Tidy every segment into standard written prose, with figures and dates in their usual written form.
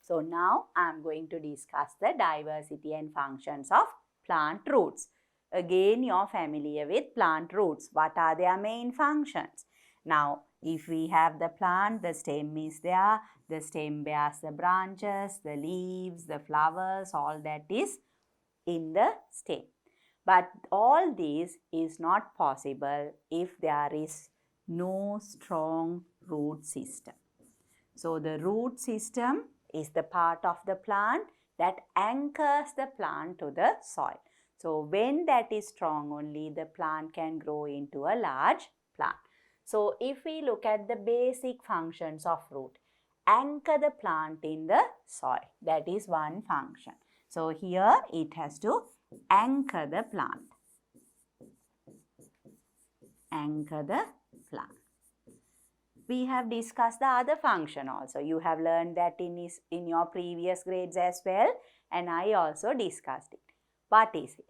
So now I am going to discuss the diversity and functions of plant roots. Again, you are familiar with plant roots. What are their main functions? Now, if we have the plant, the stem is there, the stem bears the branches, the leaves, the flowers, all that is in the stem. But all this is not possible if there is no strong root system. So the root system is the part of the plant that anchors the plant to the soil. So when that is strong, only the plant can grow into a large plant. So if we look at the basic functions of root, anchor the plant in the soil. That is one function. So here it has to anchor the plant. Anchor the plant. We have discussed the other function also. You have learned that in your previous grades as well, and I also discussed it. What is it?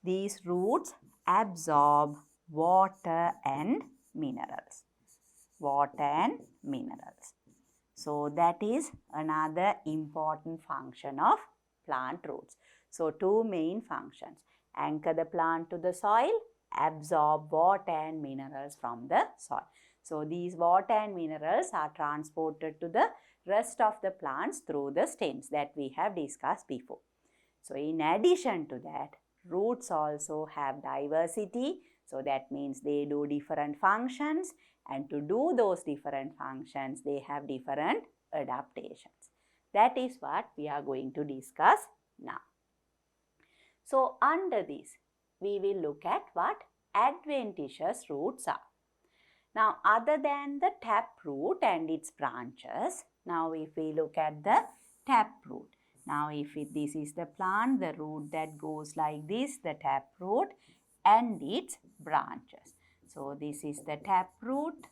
These roots absorb water and minerals. Water and minerals. So that is another important function of plant roots. So two main functions. Anchor the plant to the soil, absorb water and minerals from the soil. So these water and minerals are transported to the rest of the plants through the stems that we have discussed before. So in addition to that, roots also have diversity. So that means they do different functions, and to do those different functions, they have different adaptations. That is what we are going to discuss now. So under this, we will look at what adventitious roots are. Now, other than the taproot and its branches, now if we look at the taproot. Now, this is the plant, the root that goes like this, the taproot and its branches. So, this is the taproot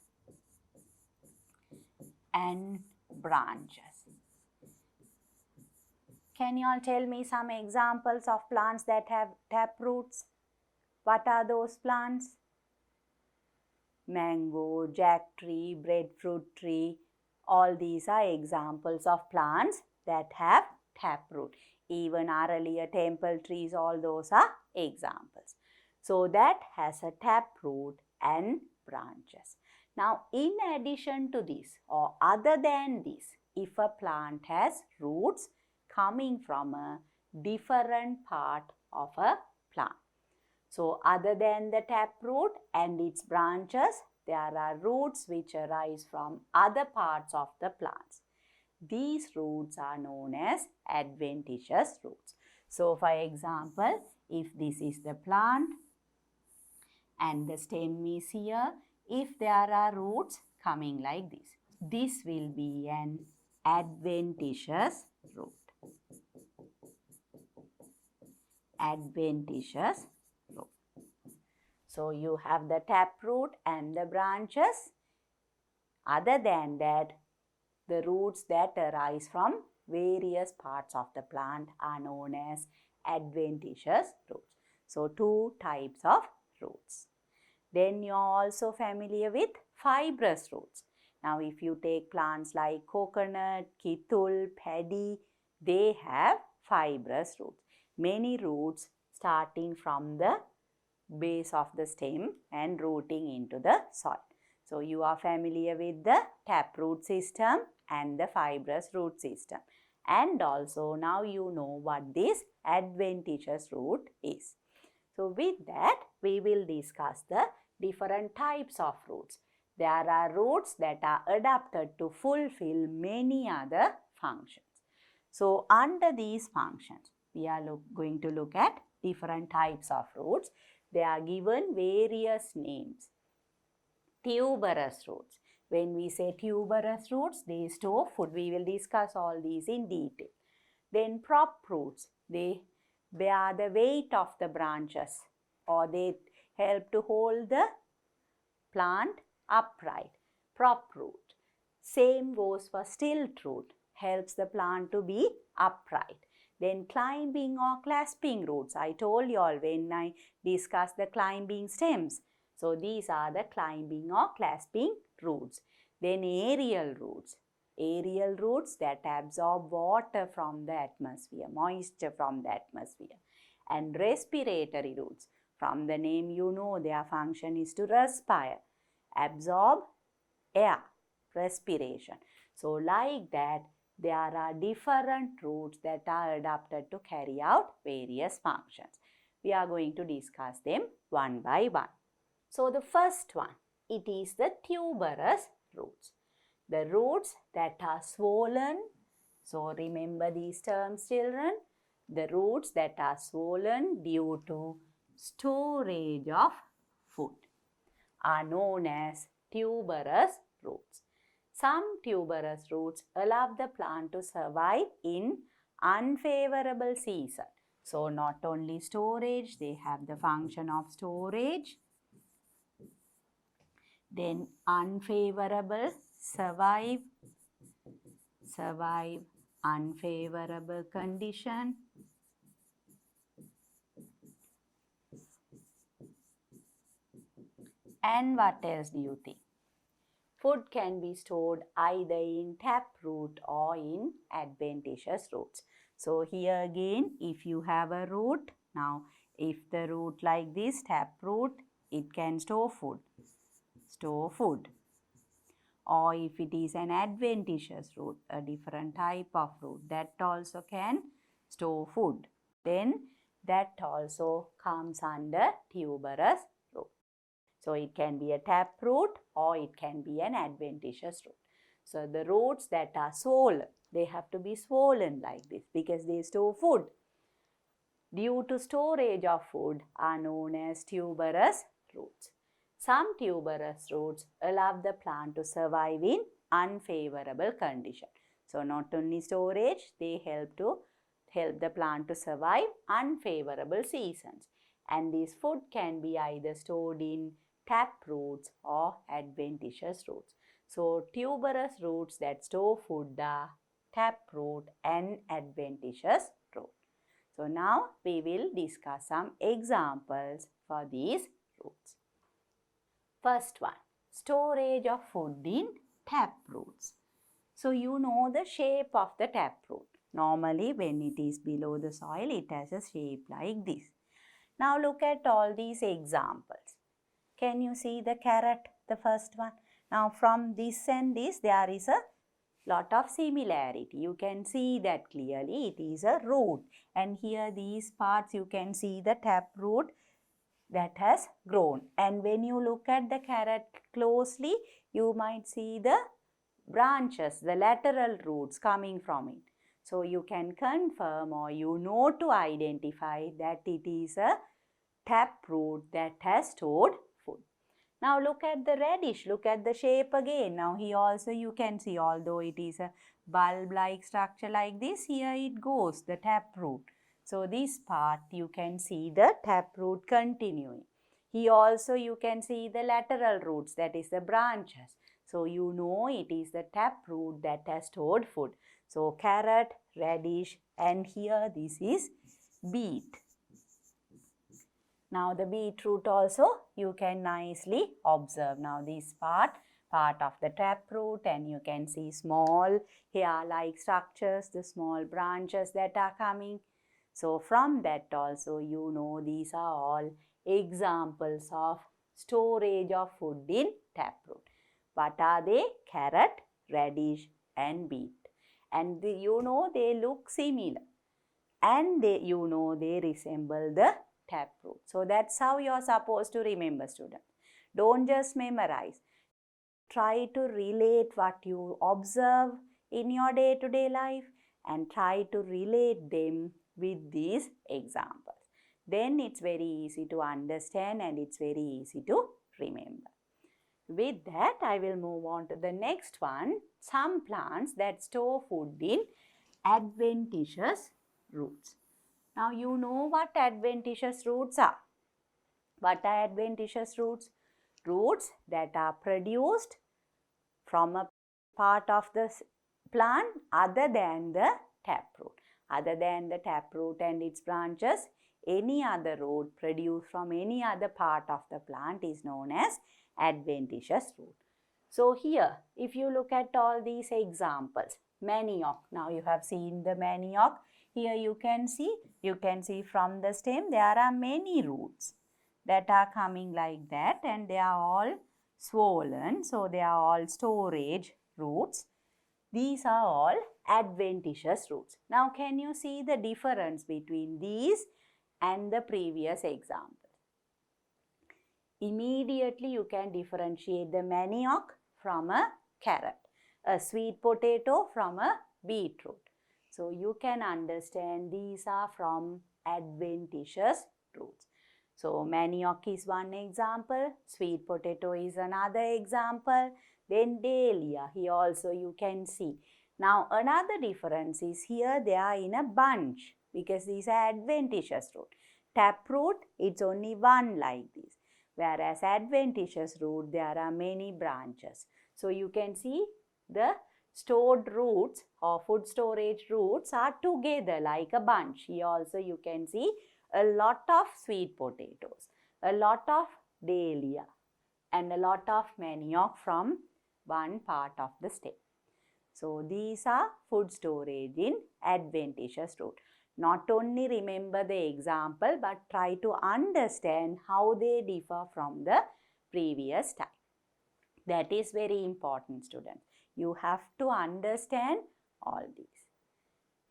and branches. Can you all tell me some examples of plants that have taproots? What are those plants? Mango, jack tree, breadfruit tree, all these are examples of plants that have taproot. Even earlier temple trees, all those are examples. So that has a taproot and branches. Now in addition to this or other than this, if a plant has roots coming from a different part of a plant. So other than the taproot and its branches, there are roots which arise from other parts of the plants. These roots are known as adventitious roots. So for example, if this is the plant and the stem is here, if there are roots coming like this will be an adventitious root. Adventitious root. So you have the taproot and the branches. Other than that, the roots that arise from various parts of the plant are known as adventitious roots. So two types of roots. Then you are also familiar with fibrous roots. Now if you take plants like coconut, kitul, paddy, they have fibrous roots. Many roots starting from the base of the stem and rooting into the soil. So you are familiar with the taproot system and the fibrous root system. And also now you know what this adventitious root is. So with that, we will discuss the different types of roots. There are roots that are adapted to fulfill many other functions. So under these functions, we are going to look at different types of roots. They are given various names. Tuberous roots. When we say tuberous roots, they store food. We will discuss all these in detail. Then prop roots. They bear the weight of the branches, or they help to hold the plant upright. Prop root. Same goes for stilt root. Helps the plant to be upright. Then climbing or clasping roots. I told you all when I discussed the climbing stems. So these are the climbing or clasping roots. Then aerial roots. Aerial roots that absorb water from the atmosphere, moisture from the atmosphere. And respiratory roots. From the name you know their function is to respire, absorb air, respiration. So like that, there are different roots that are adapted to carry out various functions. We are going to discuss them one by one. So the first one, it is the tuberous roots. The roots that are swollen. So remember these terms, children. The roots that are swollen due to storage of food are known as tuberous roots. Some tuberous roots allow the plant to survive in unfavorable season. So not only storage, they have the function of storage. Then unfavorable, survive unfavorable condition. And what else do you think? Food can be stored either in taproot or in adventitious roots. So here again, if you have a root, now if the root like this, taproot, it can store food. Or if it is an adventitious root, a different type of root, that also can store food. Then that also comes under tuberous root. So it can be a taproot or it can be an adventitious root. So the roots that are swollen, they have to be swollen like this because they store food. Due to storage of food are known as tuberous roots. Some tuberous roots allow the plant to survive in unfavorable condition. So not only storage, they help the plant to survive unfavorable seasons. And this food can be either stored in taproots or adventitious roots. So tuberous roots that store food are taproot and adventitious root. So now we will discuss some examples for these roots. First one, storage of food in taproots. So you know the shape of the taproot. Normally when it is below the soil, it has a shape like this. Now look at all these examples. Can you see the carrot, the first one? Now from this and this, there is a lot of similarity. You can see that clearly. It is a root. And here these parts, you can see the taproot that has grown. And when you look at the carrot closely, you might see the branches, the lateral roots coming from it. So you can confirm or you know to identify that it is a taproot that has stored food. Now look at the radish, look at the shape again. Now here also you can see, although it is a bulb-like structure like this, here it goes, the taproot. So this part you can see the taproot continuing. Here also you can see the lateral roots, that is the branches. So you know it is the taproot that has stored food. So carrot, radish, and here this is beet. Now the beetroot also you can nicely observe. Now this part of the taproot, and you can see small hair-like structures, the small branches that are coming. So from that also you know these are all examples of storage of food in taproot. What are they? Carrot, radish and beet. And you know they look similar, and they resemble the taproot. So that's how you are supposed to remember, students. Don't just memorize. Try to relate what you observe in your day-to-day life and try to relate them with these examples. Then it's very easy to understand and it's very easy to remember. With that, I will move on to the next one. Some plants that store food in adventitious roots. Now you know what adventitious roots are. What are adventitious roots? Roots that are produced from a part of the plant other than the taproot. Other than the taproot and its branches, any other root produced from any other part of the plant is known as adventitious root. So here, if you look at all these examples, manioc, now you have seen the manioc. Here you can see from the stem there are many roots that are coming like that, and they are all swollen. So they are all storage roots. These are all adventitious roots. Now can you see the difference between these and the previous example? Immediately you can differentiate the manioc from a carrot, a sweet potato from a beetroot. So you can understand these are from adventitious roots. So manioc is one example, sweet potato is another example, then dahlia, here also you can see. Now another difference is here they are in a bunch because these are adventitious root. Taproot, it's only one like this. Whereas adventitious root, there are many branches. So you can see the stored roots or food storage roots are together like a bunch. Here also you can see a lot of sweet potatoes, a lot of dahlia, and a lot of manioc from one part of the stem. So these are food storage in adventitious root. Not only remember the example, but try to understand how they differ from the previous type. That is very important, students. You have to understand all these.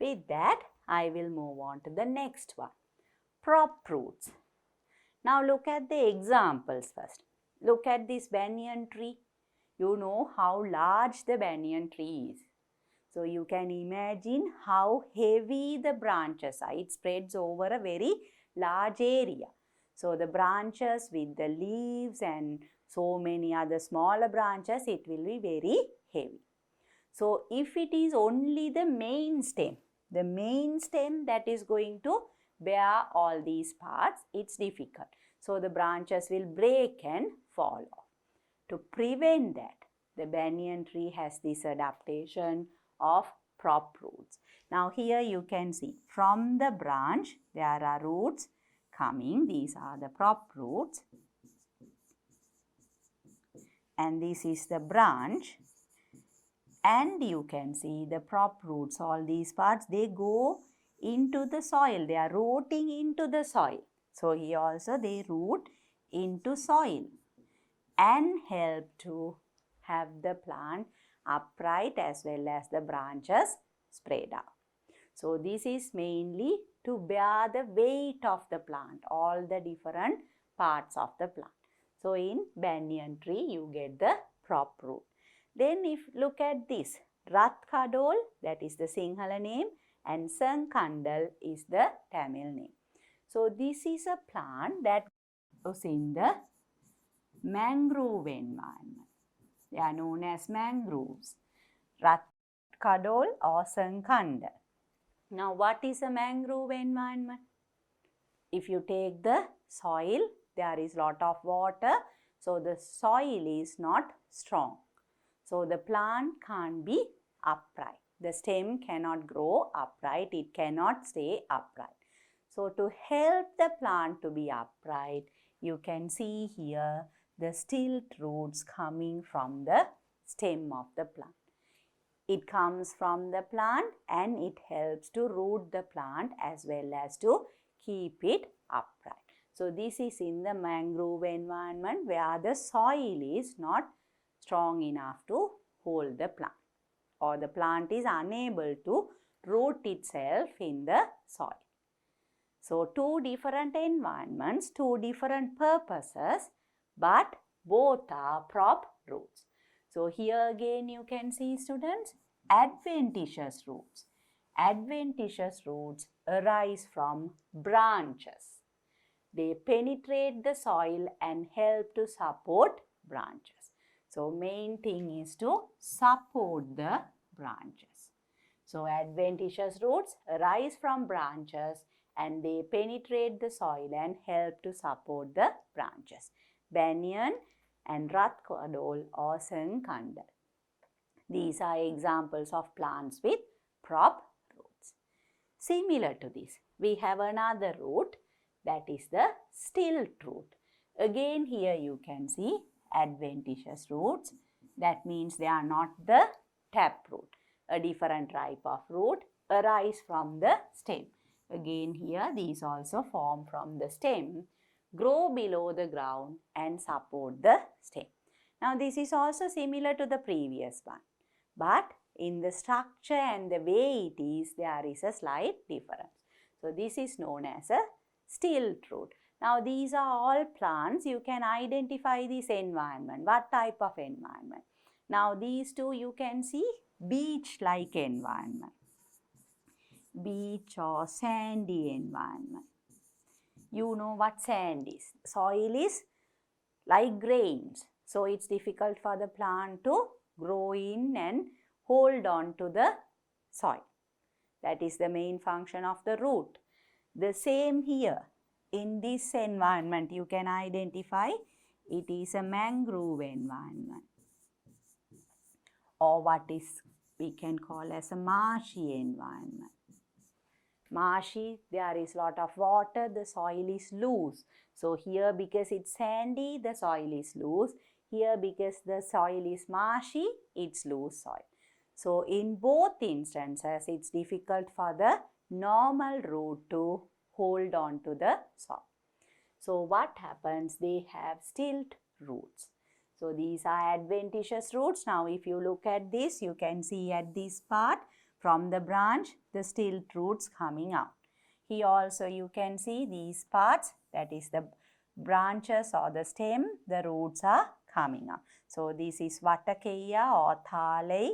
With that, I will move on to the next one. Prop roots. Now look at the examples first. Look at this banyan tree. You know how large the banyan tree is. So you can imagine how heavy the branches are. It spreads over a very large area. So the branches with the leaves and so many other smaller branches, it will be very heavy. So if it is only the main stem that is going to bear all these parts, it's difficult. So the branches will break and fall off. To prevent that, the banyan tree has this adaptation of prop roots. Now here you can see from the branch there are roots coming. These are the prop roots. And this is the branch. And you can see the prop roots, all these parts, they go into the soil. They are rooting into the soil. So here also they root into soil and help to have the plant upright as well as the branches spread out. So this is mainly to bear the weight of the plant, all the different parts of the plant. So in banyan tree you get the prop root. Then if look at this, Ratkadol, that is the Sinhala name, and Sankandal is the Tamil name. So this is a plant that goes in the mangrove environment. They are known as mangroves, Ratkadol or Sankandal. Now what is a mangrove environment? If you take the soil, there is lot of water, so the soil is not strong. So the plant can't be upright. The stem cannot grow upright, it cannot stay upright. So to help the plant to be upright, you can see here the stilt roots coming from the stem of the plant. It comes from the plant and it helps to root the plant as well as to keep it upright. So this is in the mangrove environment where the soil is not strong enough to hold the plant, or the plant is unable to root itself in the soil. So two different environments, two different purposes, but both are prop roots. So here again you can see, students, adventitious roots. Adventitious roots arise from branches. They penetrate the soil and help to support branches. So main thing is to support the branches. So adventitious roots arise from branches and they penetrate the soil and help to support the branches. Banyan and Ratkadol or Sankandal. These are examples of plants with prop roots. Similar to this, we have another root, that is the stilt root. Again here you can see adventitious roots. That means they are not the taproot. A different type of root arise from the stem. Again here these also form from the stem, grow below the ground and support the stem. Now this is also similar to the previous one, but in the structure and the way it is, there is a slight difference. So this is known as a stilt root. Now these are all plants. You can identify this environment. What type of environment? Now these two you can see beach-like environment. Beach or sandy environment. You know what sand is. Soil is like grains. So it's difficult for the plant to grow in and hold on to the soil. That is the main function of the root. The same here. In this environment you can identify it is a mangrove environment, or what is we can call as a marshy environment. Marshy, there is lot of water, the soil is loose. So here because it's sandy, the soil is loose. Here because the soil is marshy, it's loose soil. So in both instances, it's difficult for the normal root to hold on to the soil. So what happens? They have stilt roots. So these are adventitious roots. Now if you look at this, you can see at this part from the branch, the stilt roots coming out. Here also you can see these parts, that is the branches or the stem, the roots are coming out. So this is Vatakeya or Thalai.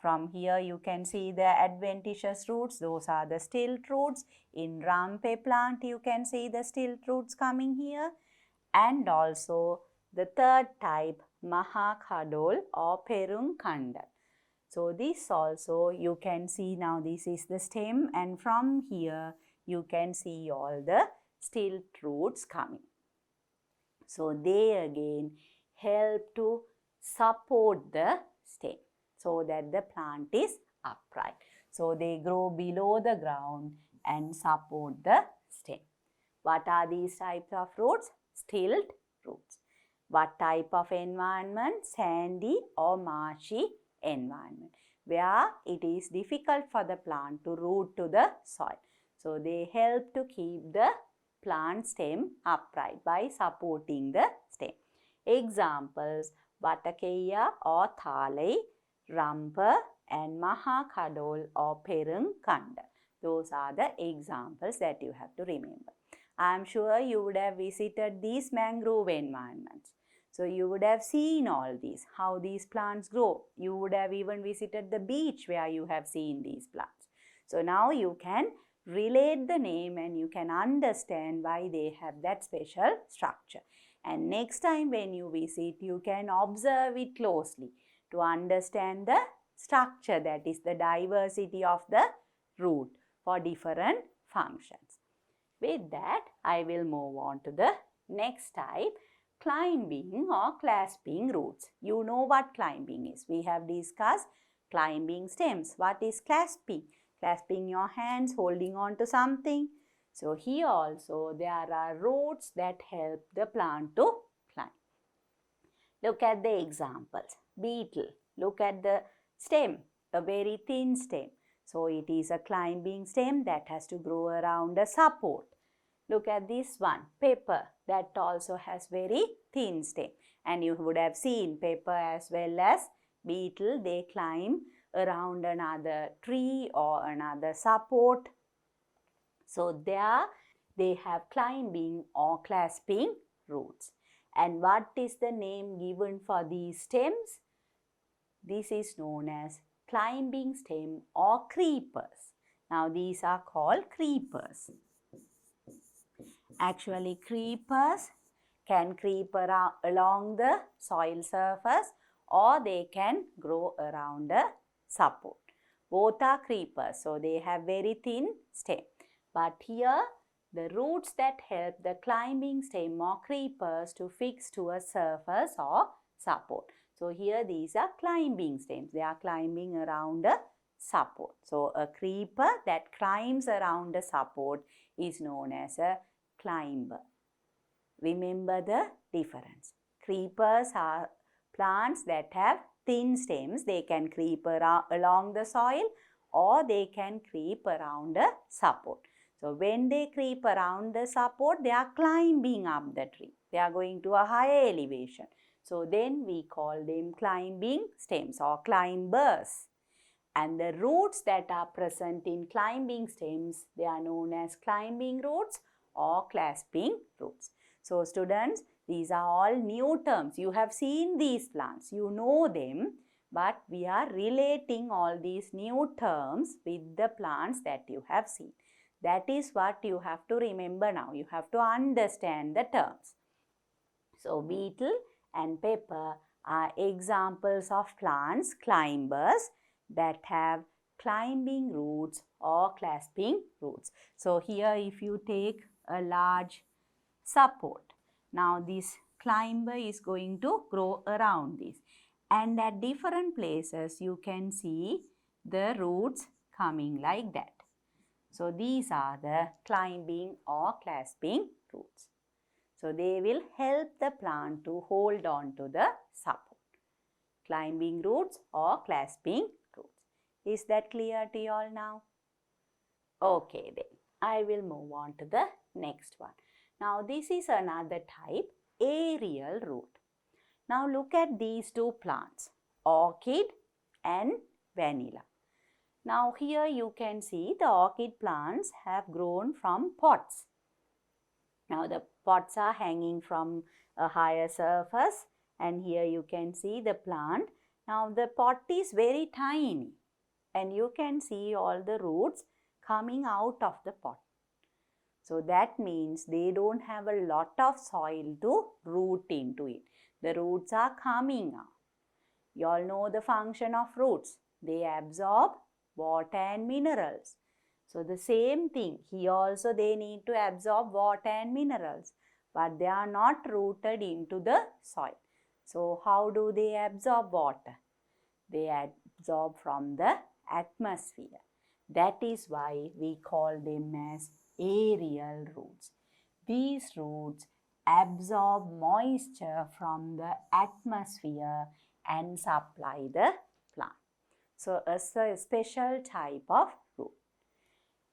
From here you can see the adventitious roots, those are the stilt roots. In Rampe plant you can see the stilt roots coming here. And also the third type, Mahakadol or Perunkandal. So this also you can see now this is the stem, and from here you can see all the stilt roots coming. So they again help to support the stem so that the plant is upright. So they grow below the ground and support the stem. What are these types of roots? Stilt roots. What type of environment? Sandy or marshy environment, where it is difficult for the plant to root to the soil. So they help to keep the plant stem upright by supporting the stem. Examples: Vatakeya or Thalai, Rampa and Mahakadol or Perunkandal. Those are the examples that you have to remember. I am sure you would have visited these mangrove environments. So you would have seen all these, how these plants grow. You would have even visited the beach where you have seen these plants. So now you can relate the name and you can understand why they have that special structure. And next time when you visit, you can observe it closely to understand the structure, that is the diversity of the root for different functions. With that, I will move on to the next type, climbing or clasping roots. You know what climbing is. We have discussed climbing stems. What is clasping? Clasping your hands, holding on to something. So here also there are roots that help the plant to climb. Look at the examples. Beetle. Look at the stem, a very thin stem. So it is a climbing stem that has to grow around a support. Look at this one, pepper, that also has very thin stem. And you would have seen pepper as well as beetle, they climb around another tree or another support. So there they have climbing or clasping roots. And what is the name given for these stems? This is known as climbing stem or creepers. Now these are called creepers. Actually, creepers can creep along the soil surface or they can grow around a support. Both are creepers, so they have very thin stem. But here, the roots that help the climbing stem or creepers to fix to a surface or support. So here these are climbing stems. They are climbing around a support. So a creeper that climbs around a support is known as a climber. Remember the difference. Creepers are plants that have thin stems, they can creep along the soil or they can creep around a support. So when they creep around the support, they are climbing up the tree. They are going to a higher elevation. So then we call them climbing stems or climbers. And the roots that are present in climbing stems, they are known as climbing roots or clasping roots. So students, these are all new terms. You have seen these plants, you know them, but we are relating all these new terms with the plants that you have seen. That is what you have to remember now. You have to understand the terms. So beetle and pepper are examples of plants, climbers, that have climbing roots or clasping roots. So here if you take a large support, now this climber is going to grow around this, and at different places you can see the roots coming like that. So these are the climbing or clasping roots. So they will help the plant to hold on to the support. Climbing roots or clasping roots. Is that clear to you all now? Okay then, I will move on to the next one. Now this is another type, aerial root. Now look at these two plants, orchid and vanilla. Now here you can see the orchid plants have grown from pots. Now the pots are hanging from a higher surface, and here you can see the plant. Now the pot is very tiny and you can see all the roots coming out of the pot. So that means they don't have a lot of soil to root into it. The roots are coming out. You all know the function of roots. They absorb water and minerals. So the same thing, here also they need to absorb water and minerals, but they are not rooted into the soil. So how do they absorb water? They absorb from the atmosphere. That is why we call them as aerial roots. These roots absorb moisture from the atmosphere and supply the plant. So a special type of root.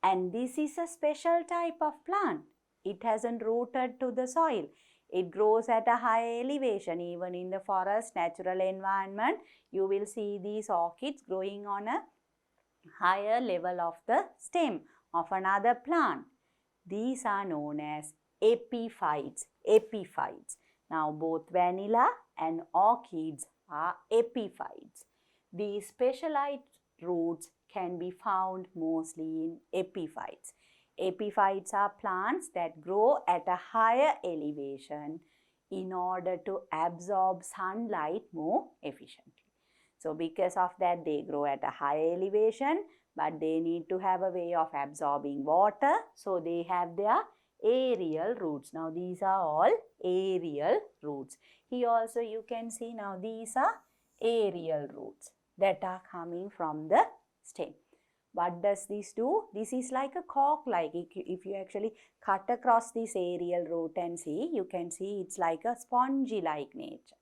And this is a special type of plant. It hasn't rooted to the soil. It grows at a high elevation. Even in the forest, natural environment, you will see these orchids growing on a higher level of the stem of another plant. These are known as epiphytes. Epiphytes. Now both vanilla and orchids are epiphytes. These specialized roots can be found mostly in epiphytes. Epiphytes are plants that grow at a higher elevation in order to absorb sunlight more efficiently. So because of that, they grow at a high elevation, but they need to have a way of absorbing water. So they have their aerial roots. Now these are all aerial roots. Here also you can see now these are aerial roots that are coming from the stem. What does this do? This is like a cork-like. If you actually cut across this aerial root and see, you can see it's like a spongy-like nature.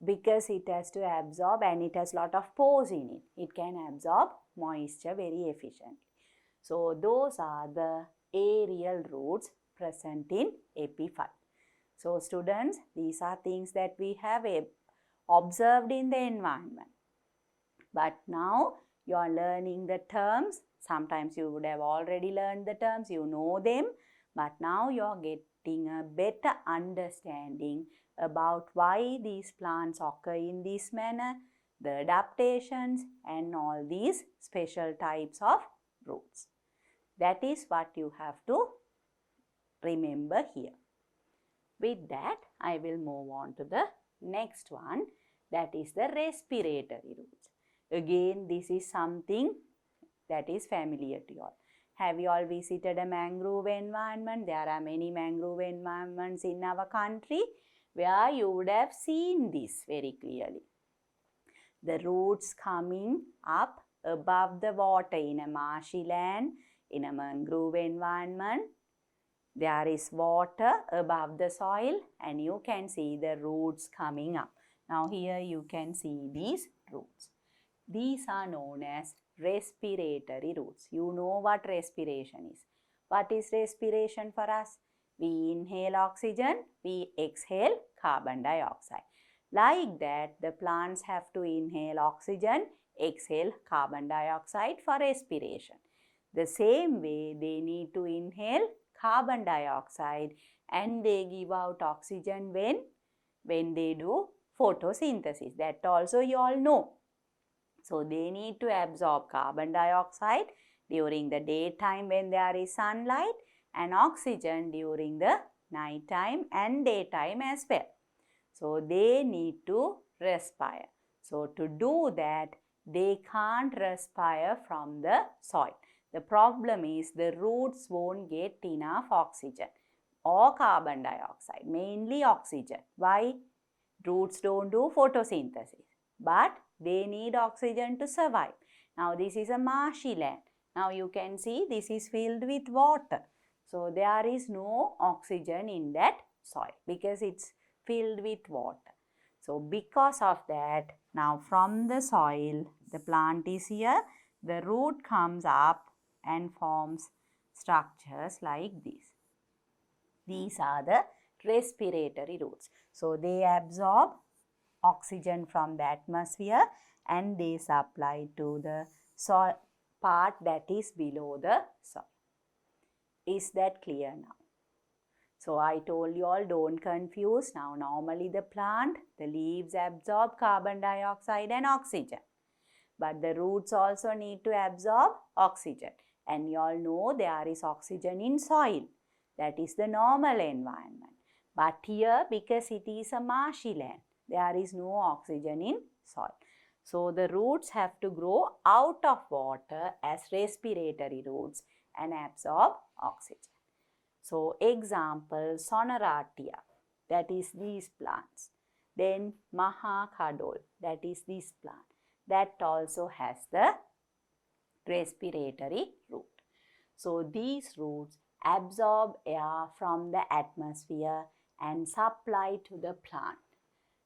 Because it has to absorb and it has lot of pores in it. It can absorb moisture very efficiently. So those are the aerial roots present in epiphyte. So students, these are things that we have observed in the environment. But now you are learning the terms. Sometimes you would have already learned the terms, you know them. But now you are getting a better understanding about why these plants occur in this manner, the adaptations and all these special types of roots. That is what you have to remember here. With that, I will move on to the next one, that is the respiratory roots. Again, this is something that is familiar to you all. Have you all visited a mangrove environment? There are many mangrove environments in our country where you would have seen this very clearly. The roots coming up above the water in a marshy land, in a mangrove environment. There is water above the soil and you can see the roots coming up. Now here you can see these roots. These are known as respiratory roots. You know what respiration is. What is respiration for us? We inhale oxygen, we exhale carbon dioxide. Like that, the plants have to inhale oxygen, exhale carbon dioxide for respiration. The same way, they need to inhale carbon dioxide and they give out oxygen when they do photosynthesis. That also you all know. So they need to absorb carbon dioxide during the daytime when there is sunlight and oxygen during the nighttime and daytime as well. So they need to respire. So to do that, they can't respire from the soil. The problem is the roots won't get enough oxygen or carbon dioxide, mainly oxygen. Why? Roots don't do photosynthesis, but they need oxygen to survive. Now this is a marshy land. Now you can see this is filled with water. So there is no oxygen in that soil because it's filled with water. So because of that, now from the soil, the plant is here, the root comes up and forms structures like this. These are the respiratory roots. So they absorb oxygen from the atmosphere and they supply to the soil part that is below the soil. Is that clear now? So I told you all, don't confuse. Now normally the plant, the leaves absorb carbon dioxide and oxygen. But the roots also need to absorb oxygen. And you all know there is oxygen in soil. That is the normal environment. But here, because it is a marshy land, there is no oxygen in soil. So the roots have to grow out of water as respiratory roots and absorb oxygen. So example, Sonaratia, that is these plants. Then Mahakadol, that is this plant. That also has the respiratory root. So these roots absorb air from the atmosphere and supply to the plant.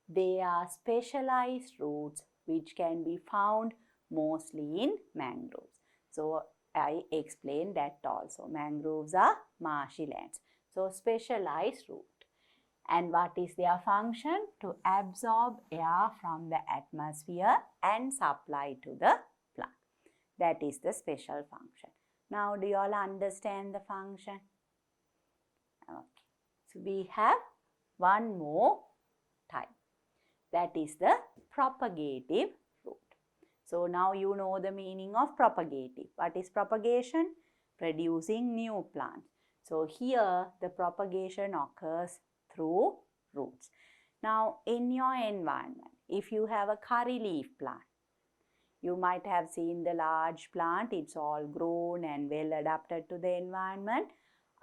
They are specialized roots which can be found mostly in mangroves. So I explained that also. Mangroves are marshy lands. So specialized root. And what is their function? To absorb air from the atmosphere and supply to the plant. That is the special function. Now do you all understand the function? Okay. So we have one more type. That is the propagative root. So now you know the meaning of propagative. What is propagation? Producing new plants. So here the propagation occurs through roots. Now in your environment, if you have a curry leaf plant, you might have seen the large plant, it's all grown and well adapted to the environment.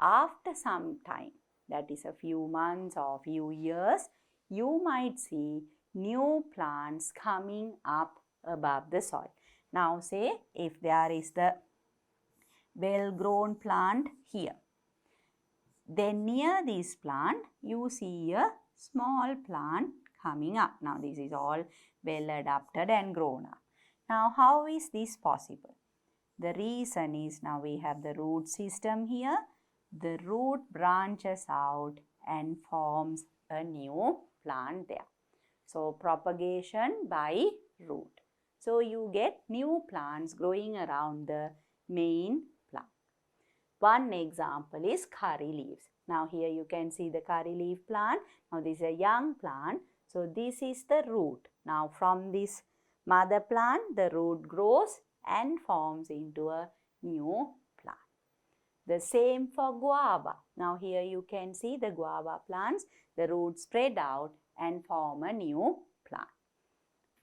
After some time, that is a few months or few years, you might see new plants coming up above the soil. Now say if there is the well-grown plant here, then near this plant you see a small plant coming up. Now this is all well adapted and grown up. Now how is this possible? The reason is now we have the root system here. The root branches out and forms a new plant there. So propagation by root. So you get new plants growing around the main plant. One example is curry leaves. Now here you can see the curry leaf plant. Now this is a young plant. So this is the root. Now from this mother plant, the root grows and forms into a new plant. The same for guava. Now here you can see the guava plants. The roots spread out and form a new plant.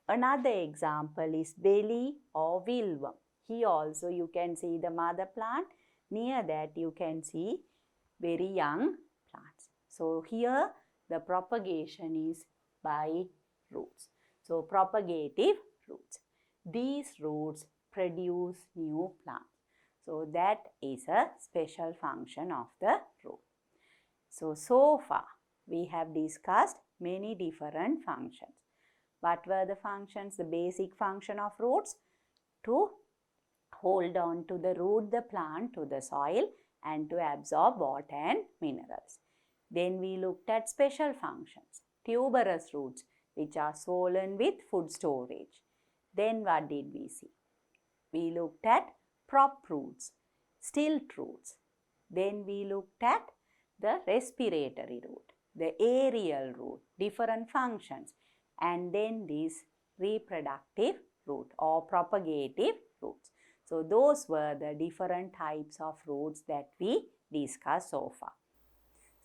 Another example is belly or wilworm. Here also you can see the mother plant. Near that you can see very young plants. So here the propagation is by roots. So propagative roots. These roots produce new plants. So that is a special function of the root. So far we have discussed many different functions. What were the functions? The basic function of roots? To hold on to the root the plant to the soil and to absorb water and minerals. Then we looked at special functions. Tuberous roots, which are swollen with food storage. Then what did we see? We looked at prop roots, stilt roots. Then we looked at the respiratory root, the aerial root, different functions. And then these reproductive root or propagative roots. So those were the different types of roots that we discussed so far.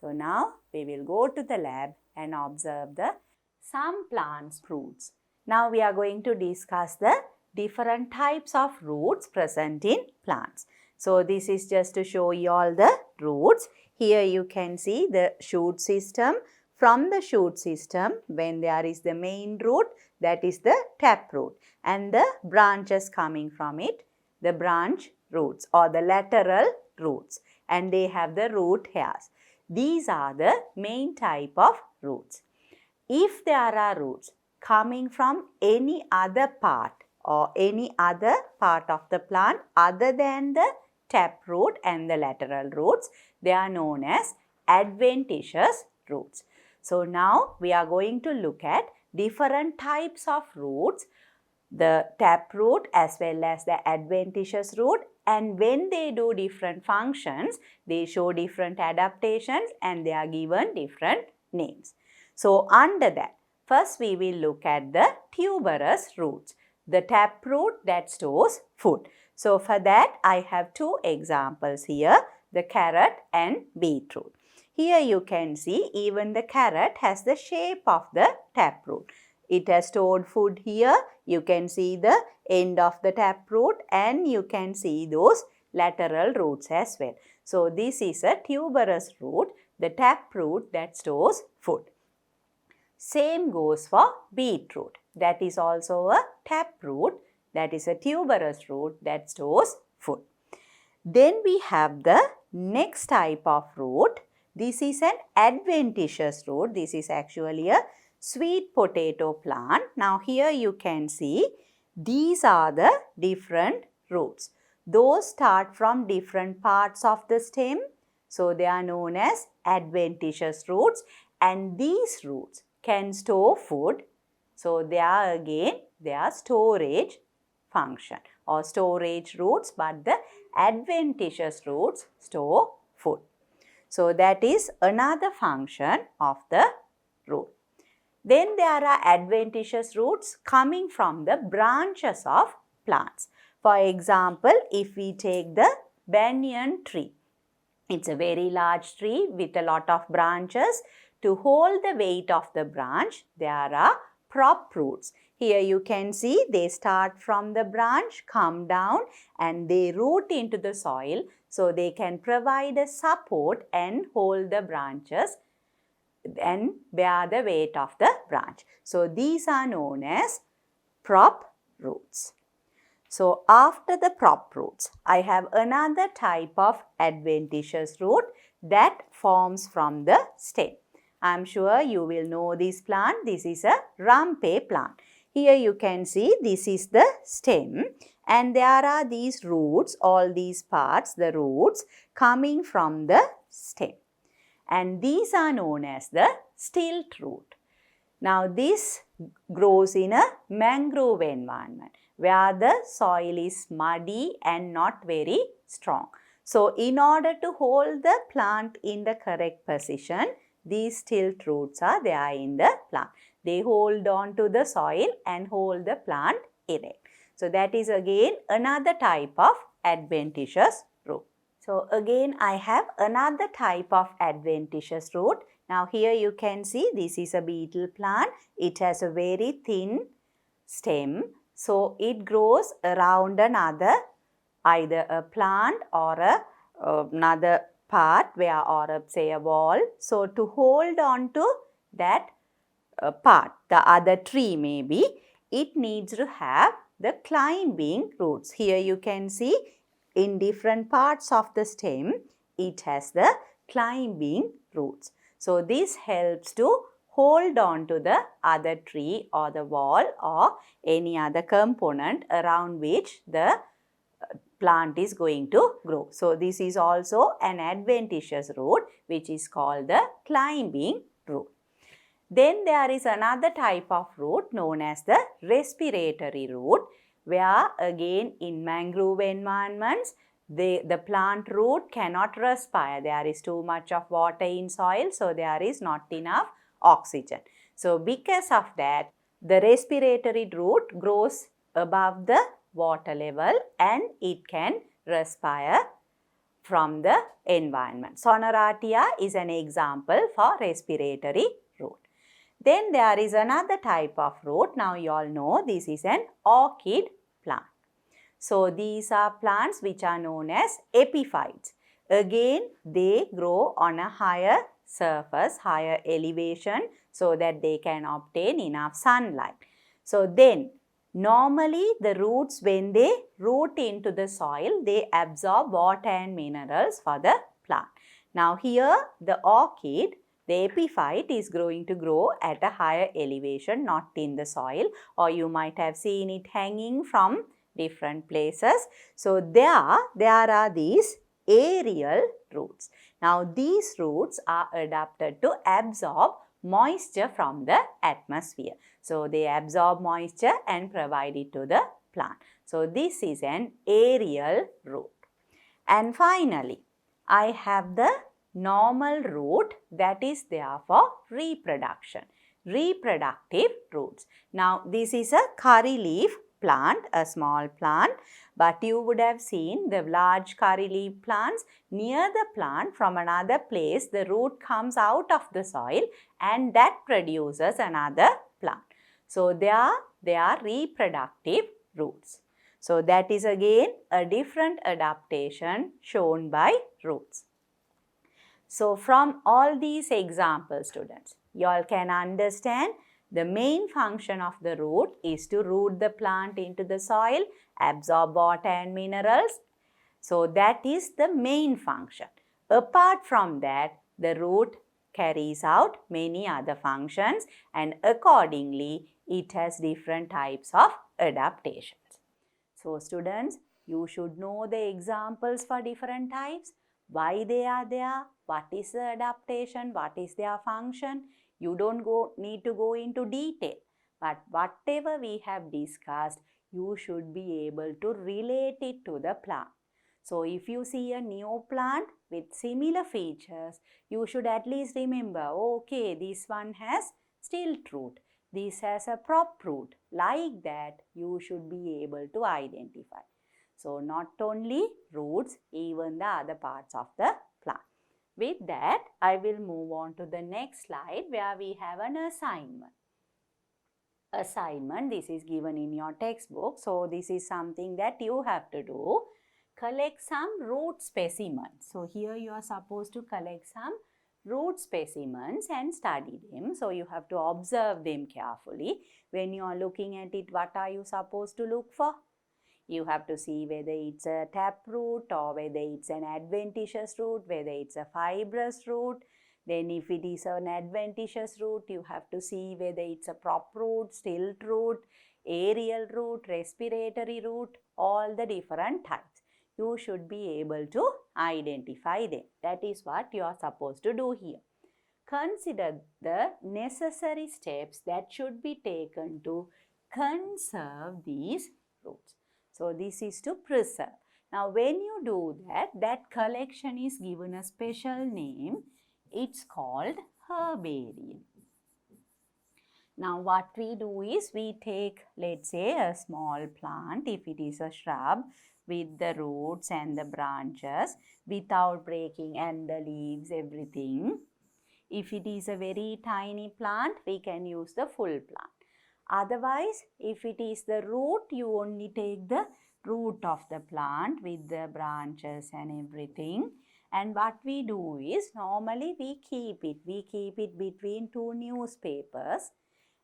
So now we will go to the lab and observe the some plants' roots. Now we are going to discuss the different types of roots present in plants. So this is just to show you all the roots. Here you can see the shoot system. From the shoot system, when there is the main root, that is the taproot, and the branches coming from it, the branch roots or the lateral roots, and they have the root hairs. These are the main type of roots. If there are roots coming from any other part or any other part of the plant other than the taproot and the lateral roots, they are known as adventitious roots. So now we are going to look at different types of roots, the taproot as well as the adventitious root, and when they do different functions, they show different adaptations and they are given different names. So under that, first we will look at the tuberous roots, the taproot that stores food. So for that I have two examples here, the carrot and beetroot. Here you can see even the carrot has the shape of the taproot. It has stored food here. You can see the end of the taproot and you can see those lateral roots as well. So this is a tuberous root, the taproot that stores food. Same goes for beetroot. That is also a taproot, that is a tuberous root that stores food. Then we have the next type of root. This is an adventitious root. This is actually a sweet potato plant. Now here you can see these are the different roots. Those start from different parts of the stem. So they are known as adventitious roots, and these roots can store food. So they are again their storage function or storage roots, but the adventitious roots store food. So that is another function of the root. Then there are adventitious roots coming from the branches of plants. For example, if we take the banyan tree, it's a very large tree with a lot of branches. To hold the weight of the branch, there are prop roots. Here you can see they start from the branch, come down and they root into the soil. So they can provide a support and hold the branches and bear the weight of the branch. So these are known as prop roots. So after the prop roots, I have another type of adventitious root that forms from the stem. I am sure you will know this plant. This is a rampe plant. Here you can see this is the stem and there are these roots, all these parts, the roots coming from the stem. And these are known as the stilt root. Now this grows in a mangrove environment where the soil is muddy and not very strong. So in order to hold the plant in the correct position, these stilt roots are there in the plant. They hold on to the soil and hold the plant erect. So that is again another type of adventitious root. So again I have another type of adventitious root. Now here you can see this is a beetle plant. It has a very thin stem. So it grows around another, either a plant or another part where or say a wall. So to hold on to that part, the other tree maybe, it needs to have the climbing roots. Here you can see in different parts of the stem, it has the climbing roots. So this helps to hold on to the other tree or the wall or any other component around which the plant is going to grow. So, this is also an adventitious root which is called the climbing root. Then there is another type of root known as the respiratory root, where again in mangrove environments the plant root cannot respire. There is too much of water in soil, so there is not enough oxygen. So, because of that, the respiratory root grows above the water level and it can respire from the environment. Soneratia is an example for respiratory root. Then there is another type of root. Now you all know this is an orchid plant. So these are plants which are known as epiphytes. Again, they grow on a higher surface, higher elevation, so that they can obtain enough sunlight. So then, normally the roots, when they root into the soil, they absorb water and minerals for the plant. Now here the orchid, the epiphyte is going to grow at a higher elevation, not in the soil, or you might have seen it hanging from different places. So there are these aerial roots. Now these roots are adapted to absorb moisture from the atmosphere. So they absorb moisture and provide it to the plant. So this is an aerial root. And finally, I have the normal root that is there for reproduction, reproductive roots. Now this is a curry leaf plant, a small plant, but you would have seen the large curry leaf plants near the plant from another place. The root comes out of the soil and that produces another plant. So they are reproductive roots. So that is again a different adaptation shown by roots. So from all these examples, students, you all can understand the main function of the root is to root the plant into the soil, absorb water and minerals. So that is the main function. Apart from that, the root carries out many other functions and accordingly it has different types of adaptations. So students, you should know the examples for different types, why they are there, what is the adaptation, what is their function. You don't need to go into detail, but whatever we have discussed, you should be able to relate it to the plant. So if you see a new plant with similar features, you should at least remember, okay, this one has stilt root, this has a prop root. Like that, you should be able to identify. So not only roots, even the other parts of the plant. With that, I will move on to the next slide where we have an assignment. Assignment, this is given in your textbook. So this is something that you have to do. Collect some root specimens. So here you are supposed to collect some root specimens and study them. So you have to observe them carefully. When you are looking at it, what are you supposed to look for? You have to see whether it's a taproot or whether it's an adventitious root, whether it's a fibrous root. Then if it is an adventitious root, you have to see whether it's a prop root, stilt root, aerial root, respiratory root, all the different types. You should be able to identify them. That is what you are supposed to do here. Consider the necessary steps that should be taken to conserve these roots. So this is to preserve. Now when you do that, that collection is given a special name. It's called herbarium. Now what we do is we take, let's say, a small plant, if it is a shrub, with the roots and the branches without breaking and the leaves, everything. If it is a very tiny plant, we can use the full plant. Otherwise, if it is the root, you only take the root of the plant with the branches and everything. And what we do is, normally we keep it between two newspapers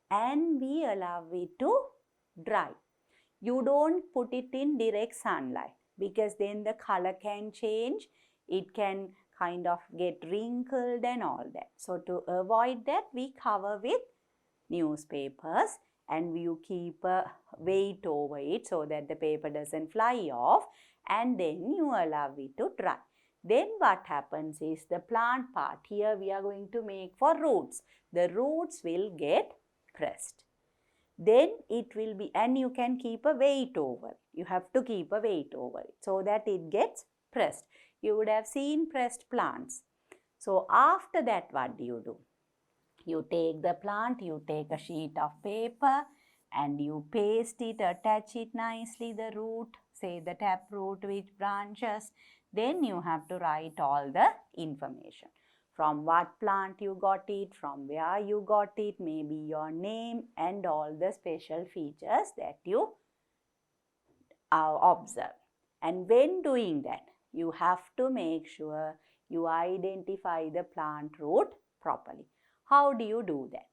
and we allow it to dry. You don't put it in direct sunlight because then the color can change. It can kind of get wrinkled and all that. So to avoid that, we cover with newspapers and you keep a weight over it so that the paper doesn't fly off, and then you allow it to dry. Then what happens is the plant part, here we are going to make for roots. The roots will get pressed. Then it will be, and you can keep a weight over. You have to keep a weight over it so that it gets pressed. You would have seen pressed plants. So after that, what do? You take the plant, you take a sheet of paper and you paste it, attach it nicely, the root, say the taproot which branches. Then you have to write all the information. From what plant you got it, from where you got it, maybe your name and all the special features that you observe. And when doing that, you have to make sure you identify the plant root properly. How do you do that?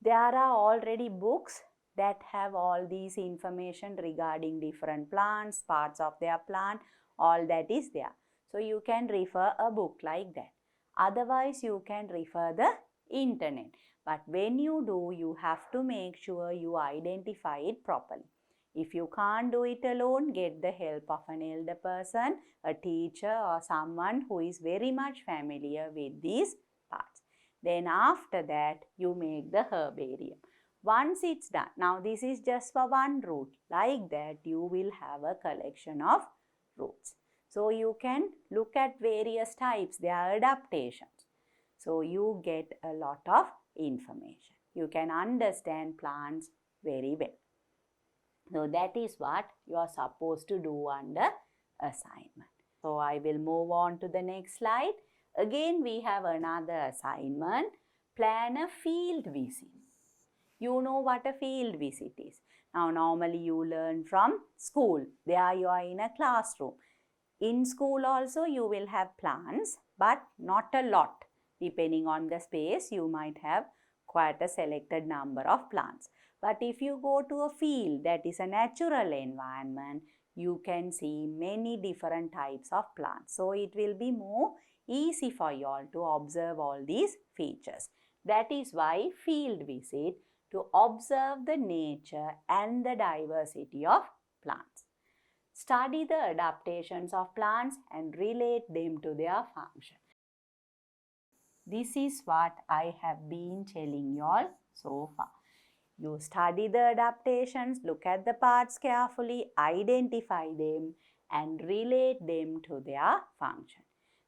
There are already books that have all these information regarding different plants, parts of their plant, all that is there. So you can refer a book like that. Otherwise, you can refer the internet. But when you do, you have to make sure you identify it properly. If you can't do it alone, get the help of an elder person, a teacher or someone who is very much familiar with these parts. Then after that, you make the herbarium. Once it's done, now this is just for one root. Like that, you will have a collection of roots. So you can look at various types, their adaptations. So you get a lot of information. You can understand plants very well. So that is what you are supposed to do under assignment. So I will move on to the next slide. Again, we have another assignment. Plan a field visit. You know what a field visit is. Now, normally you learn from school. There you are in a classroom. In school also you will have plants, but not a lot. Depending on the space, you might have quite a selected number of plants. But if you go to a field that is a natural environment, you can see many different types of plants. So it will be more easy for you all to observe all these features. That is why field visit, to observe the nature and the diversity of plants. Study the adaptations of plants and relate them to their function. This is what I have been telling you all so far. You study the adaptations, look at the parts carefully, identify them and relate them to their function.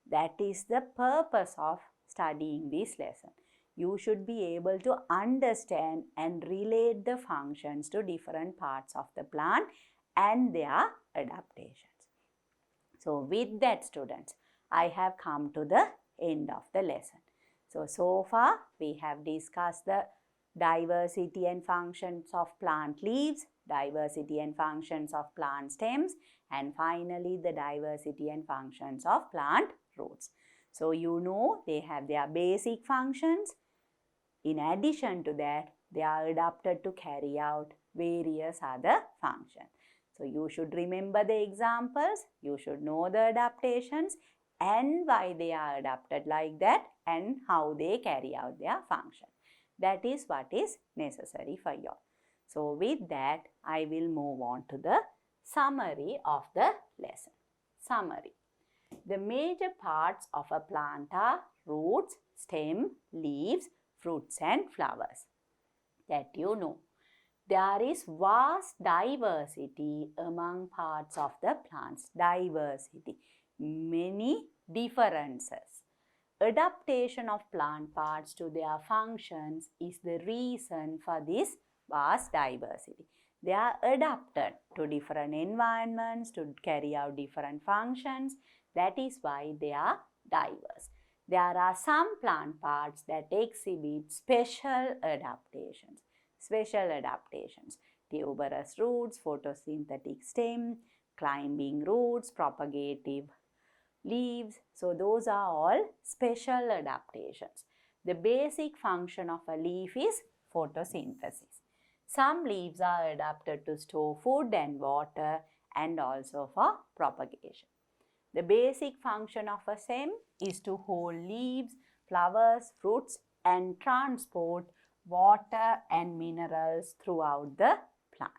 That is the purpose of studying this lesson. You should be able to understand and relate the functions to different parts of the plant and their adaptations. So with that, students, I have come to the end of the lesson. So far we have discussed the diversity and functions of plant leaves, diversity and functions of plant stems, and finally the diversity and functions of plant roots. So you know they have their basic functions. In addition to that, they are adapted to carry out various other functions. So you should remember the examples, you should know the adaptations and why they are adapted like that and how they carry out their function. That is what is necessary for you. So with that, I will move on to the summary of the lesson. Summary. The major parts of a plant are roots, stem, leaves, fruits and flowers. That you know. There is vast diversity among parts of the plants. Diversity. Many differences. Adaptation of plant parts to their functions is the reason for this vast diversity. They are adapted to different environments to carry out different functions. That is why they are diverse. There are some plant parts that exhibit special adaptations. Tuberous roots, photosynthetic stem, climbing roots, propagative leaves. So those are all special adaptations. The basic function of a leaf is photosynthesis. Some leaves are adapted to store food and water and also for propagation. The basic function of a stem is to hold leaves, flowers, fruits and transport water and minerals throughout the plant.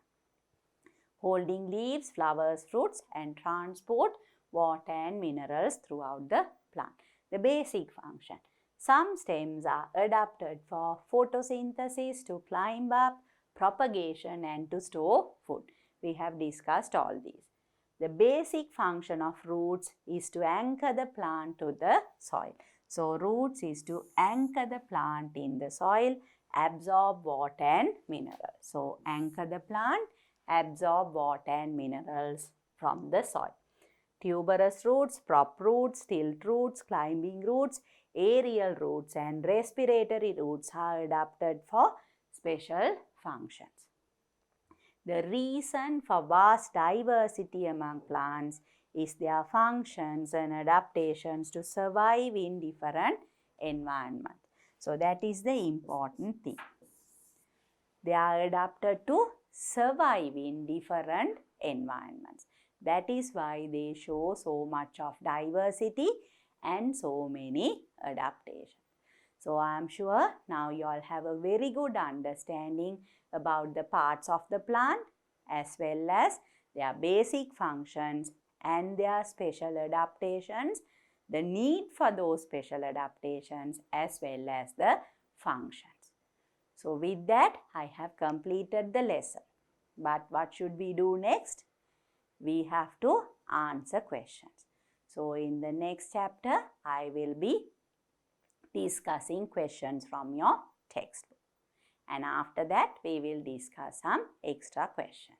Holding leaves, flowers, fruits and transport water and minerals throughout the plant. The basic function. Some stems are adapted for photosynthesis, to climb up, propagation and to store food. We have discussed all these. The basic function of roots is to anchor the plant to the soil. So, roots is to anchor the plant in the soil, absorb water and minerals. So, anchor the plant, absorb water and minerals from the soil. Tuberous roots, prop roots, stilt roots, climbing roots, aerial roots and respiratory roots are adapted for special functions. The reason for vast diversity among plants is their functions and adaptations to survive in different environments. So, that is the important thing. They are adapted to survive in different environments. That is why they show so much of diversity and so many adaptations. So, I am sure now you all have a very good understanding about the parts of the plant as well as their basic functions and their special adaptations, the need for those special adaptations as well as the functions. So, with that, I have completed the lesson. But what should we do next? We have to answer questions. So, in the next chapter, I will be discussing questions from your textbook. And after that, we will discuss some extra questions.